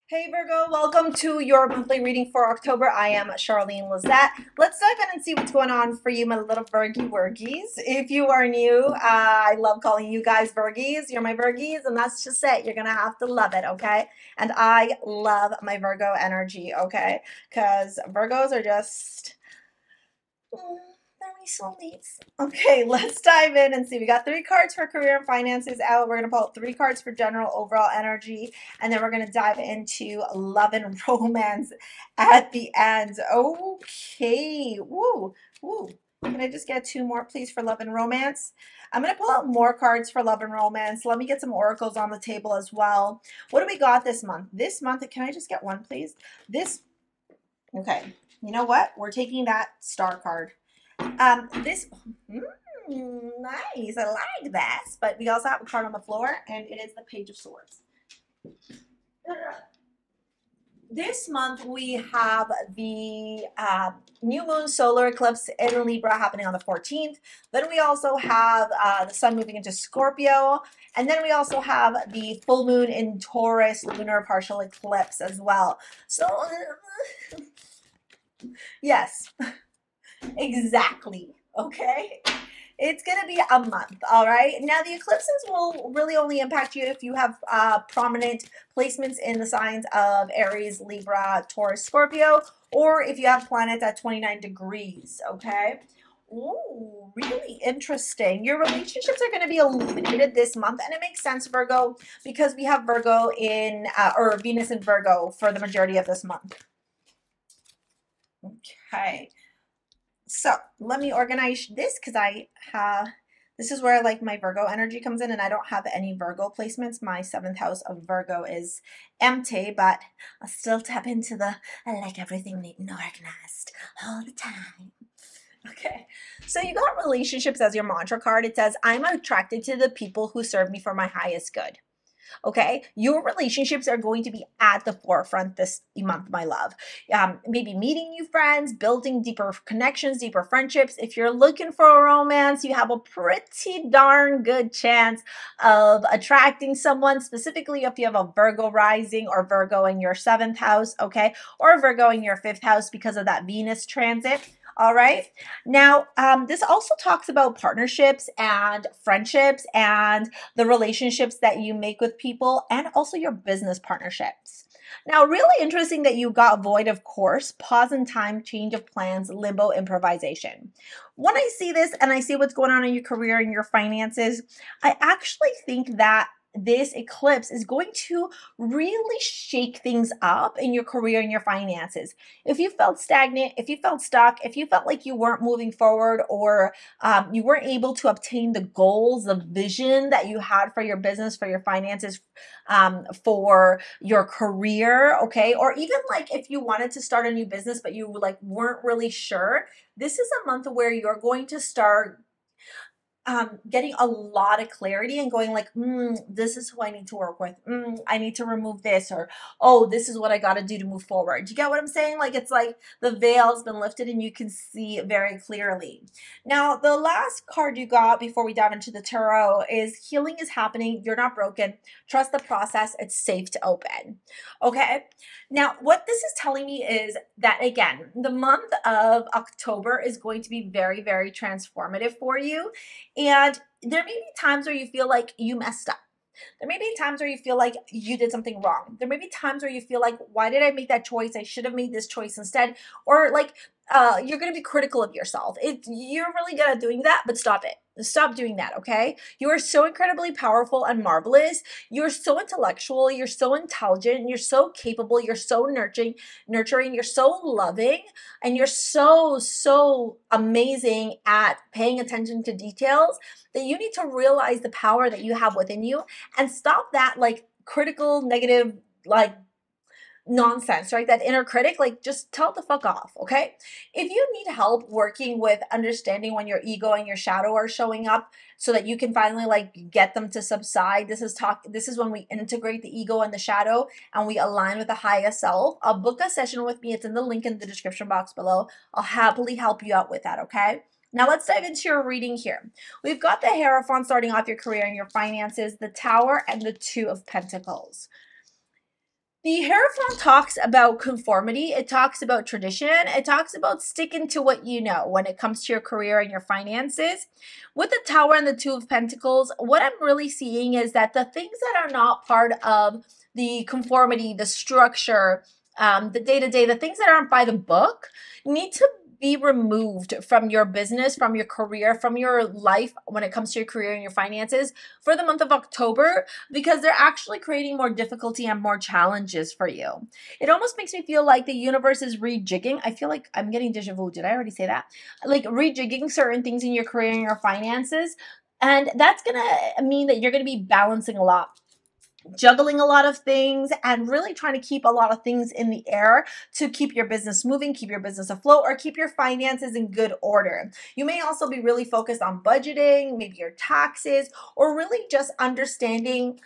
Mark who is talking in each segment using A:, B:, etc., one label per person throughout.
A: Hey Virgo, welcome to your monthly reading for October. I am Charlene Lizette. Let's dive in and see what's going on for you, my little Virgie Virgies. If you are new, I love calling you guys Virgies. You're my Virgies, and that's just it. You're going to have to love it, okay? And I love my Virgo energy, okay? Because Virgos are just... they're my soulmates. Okay, let's dive in and see. We got 3 cards for career and finances out. We're going to pull out 3 cards for general overall energy. And then we're going to dive into love and romance at the end. Okay. Woo. Woo. Can I just get 2 more, please, for love and romance? I'm going to pull out more cards for love and romance. Let me get some oracles on the table as well. What do we got this month? This month, can I just get 1, please? Okay. You know what? We're taking that star card. Nice. I like this. But we also have a card on the floor, and it is the Page of Swords. This month we have the new moon solar eclipse in Libra happening on the 14th. Then we also have the sun moving into Scorpio. And then we also have the full moon in Taurus lunar partial eclipse as well. So, yes. Exactly. Okay. It's going to be a month. All right. Now, the eclipses will really only impact you if you have prominent placements in the signs of Aries, Libra, Taurus, Scorpio, or if you have planets at 29 degrees. Okay. Ooh, really interesting. Your relationships are going to be illuminated this month, and it makes sense, Virgo, because we have Virgo in, or Venus in Virgo for the majority of this month. Okay. So let me organize this because this is where like my Virgo energy comes in, and I don't have any Virgo placements. My 7th house of Virgo is empty, but I'll still tap into I like everything neat and organized all the time. Okay, so you got relationships as your mantra card. It says, I'm attracted to the people who serve me for my highest good. Okay, your relationships are going to be at the forefront this month, my love. Maybe meeting new friends, building deeper connections, deeper friendships. If you're looking for a romance, you have a pretty darn good chance of attracting someone, specifically if you have a Virgo rising or Virgo in your 7th house, okay, or Virgo in your 5th house because of that Venus transit. All right. Now, this also talks about partnerships and friendships and the relationships that you make with people and also your business partnerships. Now, really interesting that you got void of course, pause in time, change of plans, limbo, improvisation. When I see this and I see what's going on in your career and your finances, I actually think that this eclipse is going to really shake things up in your career and your finances. If you felt stagnant, if you felt stuck, if you felt like you weren't moving forward, or you weren't able to obtain the goals, the vision that you had for your business, for your finances, for your career, okay, or even like if you wanted to start a new business but you like weren't really sure, this is a month where you're going to start getting a lot of clarity and going like, this is who I need to work with. I need to remove this, or, oh, this is what I got to do to move forward. Do you get what I'm saying? Like, it's like the veil's been lifted and you can see very clearly. Now, the last card you got before we dive into the tarot is healing is happening. You're not broken. Trust the process. It's safe to open. Okay. Now, what this is telling me is that, again, the month of October is going to be very, very transformative for you. And there may be times where you feel like you messed up. There may be times where you feel like you did something wrong. There may be times where you feel like, why did I make that choice? I should have made this choice instead. Or like, you're going to be critical of yourself. You're really good at doing that, but stop it. Stop doing that, okay? You are so incredibly powerful and marvelous. You're so intellectual. You're so intelligent. You're so capable. You're so nurturing. You're so loving. And you're so, so amazing at paying attention to details that you need to realize the power that you have within you and stop that like critical, negative, like nonsense, right? That inner critic, like just tell it the fuck off, okay? If you need help working with understanding when your ego and your shadow are showing up so that you can finally like get them to subside, this is when we integrate the ego and the shadow and we align with the higher self. I'll book a session with me. It's in the link in the description box below. I'll happily help you out with that, okay? Now let's dive into your reading here. We've got the Hierophant starting off your career and your finances, the Tower, and the Two of Pentacles. The Hierophant talks about conformity. It talks about tradition. It talks about sticking to what you know when it comes to your career and your finances. With the Tower and the Two of Pentacles, what I'm really seeing is that the things that are not part of the conformity, the structure, the day-to-day, the things that aren't by the book need to be removed from your business, from your career, from your life when it comes to your career and your finances for the month of October, because they're actually creating more difficulty and more challenges for you. It almost makes me feel like the universe is rejigging. I feel like I'm getting deja vu. Did I already say that? Like rejigging certain things in your career and your finances. And that's going to mean that you're going to be balancing a lot, juggling a lot of things, and really trying to keep a lot of things in the air to keep your business moving, keep your business afloat, or keep your finances in good order. You may also be really focused on budgeting, maybe your taxes, or really just understanding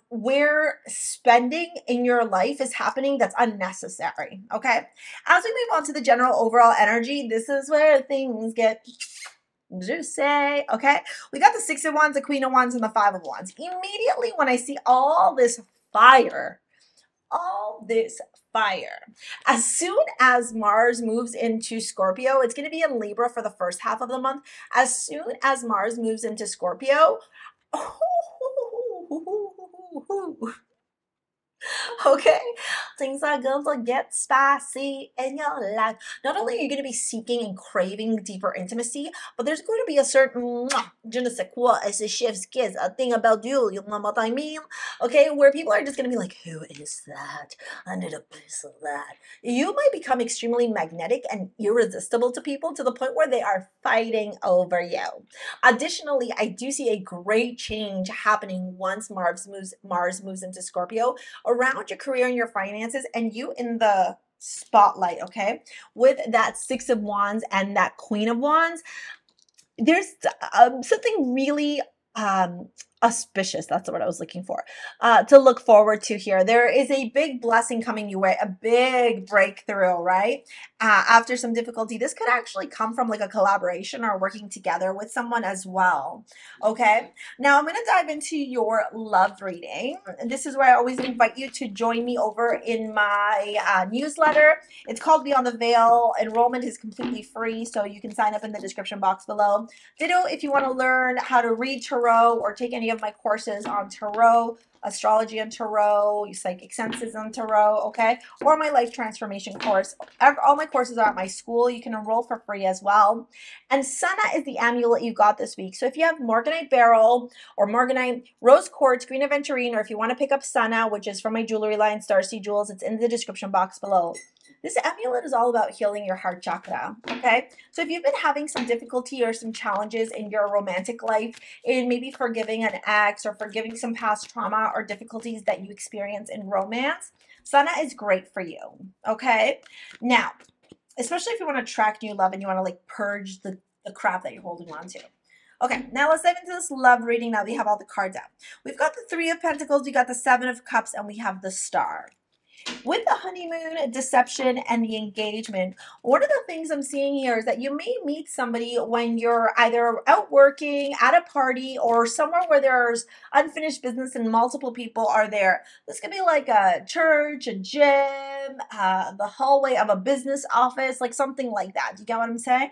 A: where spending in your life is happening that's unnecessary, okay? As we move on to the general overall energy, this is where things get juicy, okay? We got the Six of Wands, the Queen of Wands, and the Five of Wands. Immediately when I see all this fire, as soon as Mars moves into Scorpio, it's going to be in Libra for the first half of the month. As soon as Mars moves into Scorpio, okay, things are going to get spicy in your life. Not only are you going to be seeking and craving deeper intimacy, but there's going to be a certain je ne sais quoi, it's a chef's kiss, a thing about you know what I mean? Okay, where people are just going to be like, who is that? I need a piece of that. You might become extremely magnetic and irresistible to people to the point where they are fighting over you. Additionally, I do see a great change happening once Mars moves into Scorpio around your career and your finances, and you in the spotlight, okay? With that Six of Wands and that Queen of Wands, there's something really auspicious, that's what I was looking for, to look forward to here. There is a big blessing coming your way, a big breakthrough, right? After some difficulty, this could actually come from like a collaboration or working together with someone as well, okay? Now I'm going to dive into your love reading. And this is where I always invite you to join me over in my newsletter. It's called Beyond the Veil. Enrollment is completely free, so you can sign up in the description box below. Ditto if you want to learn how to read tarot or take any of my courses on tarot, astrology and tarot, psychic senses and tarot, okay? Or my life transformation course. All my courses are at my school. You can enroll for free as well. And Sana is the amulet you got this week. So if you have Morganite Beryl or Morganite Rose Quartz, Green Aventurine, or if you want to pick up Sana, which is from my jewelry line, STARSEA Jewels, it's in the description box below. This amulet is all about healing your heart chakra, okay? So if you've been having some difficulty or some challenges in your romantic life, in maybe forgiving an ex or forgiving some past trauma or difficulties that you experience in romance, Sana is great for you, okay? Now, especially if you want to attract new love and you want to like purge the crap that you're holding on to. Okay, now let's dive into this love reading now that we have all the cards out. We've got the Three of Pentacles, we got the Seven of Cups, and we have the Star. With the honeymoon, deception, and the engagement, one of the things I'm seeing here is that you may meet somebody when you're either out working, at a party, or somewhere where there's unfinished business and multiple people are there. This could be like a church, a gym, the hallway of a business office, like something like that. You get what I'm saying?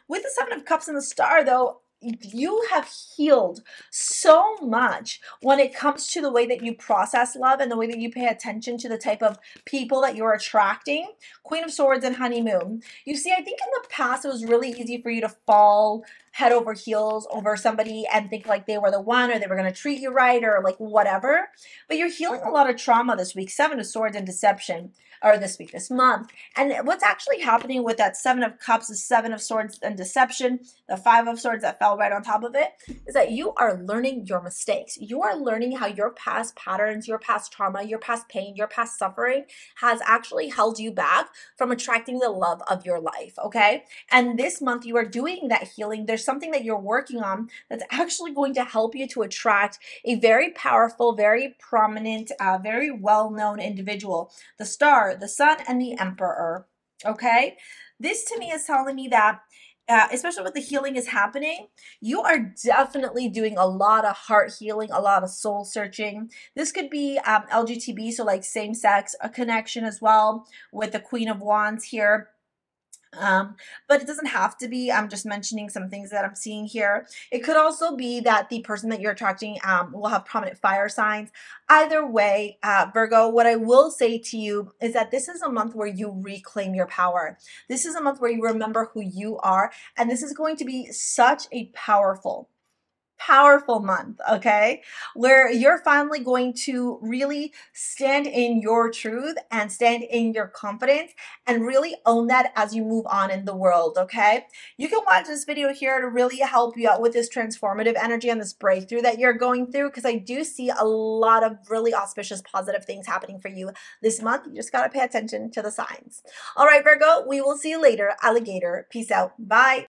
A: With the Seven of Cups and the Star, though, you have healed so much when it comes to the way that you process love and the way that you pay attention to the type of people that you're attracting. Queen of Swords and honeymoon. You see, I think in the past it was really easy for you to fall head over heels over somebody and think like they were the one or they were going to treat you right or like whatever. But you're healing a lot of trauma this week. Seven of Swords and deception, or this week, this month. And what's actually happening with that Seven of Cups, is Seven of Swords and deception, the Five of Swords that fell right on top of it, is that you are learning your mistakes. You are learning how your past patterns, your past trauma, your past pain, your past suffering has actually held you back from attracting the love of your life, okay? And this month you are doing that healing. There's something that you're working on that's actually going to help you to attract a very powerful, very prominent, very well-known individual. The Star, the Sun, and the Emperor, okay? This to me is telling me that especially with the healing is happening, you are definitely doing a lot of heart healing, a lot of soul searching. This could be LGTB, so like same sex, a connection as well with the Queen of Wands here. But it doesn't have to be. I'm just mentioning some things that I'm seeing here. It could also be that the person that you're attracting will have prominent fire signs. Either way, Virgo, what I will say to you is that this is a month where you reclaim your power. This is a month where you remember who you are, and this is going to be such a powerful month, okay, where you're finally going to really stand in your truth and stand in your confidence and really own that as you move on in the world, okay? You can watch this video here to really help you out with this transformative energy and this breakthrough that you're going through, because I do see a lot of really auspicious positive things happening for you this month. You just got to pay attention to the signs. All right, Virgo, we will see you later. Alligator, peace out. Bye.